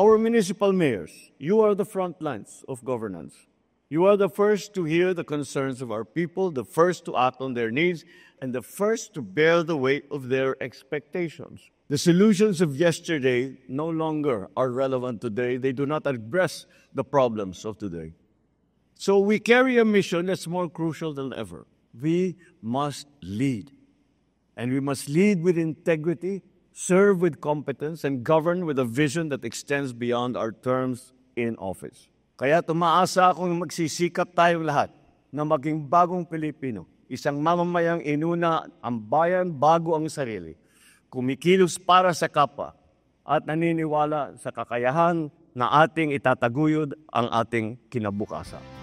our municipal mayors, you are the front lines of governance. You are the first to hear the concerns of our people, the first to act on their needs, and the first to bear the weight of their expectations. The solutions of yesterday no longer are relevant today. They do not address the problems of today. So we carry a mission that's more crucial than ever. We must lead. And we must lead with integrity, serve with competence, and govern with a vision that extends beyond our terms in office. Kaya tumaasa akong magsisikap tayong lahat na maging bagong Pilipino, isang mamamayang inuna ang bayan bago ang sarili, kumikilos para sa kapwa at naniniwala sa kakayahan na ating itataguyod ang ating kinabukasan.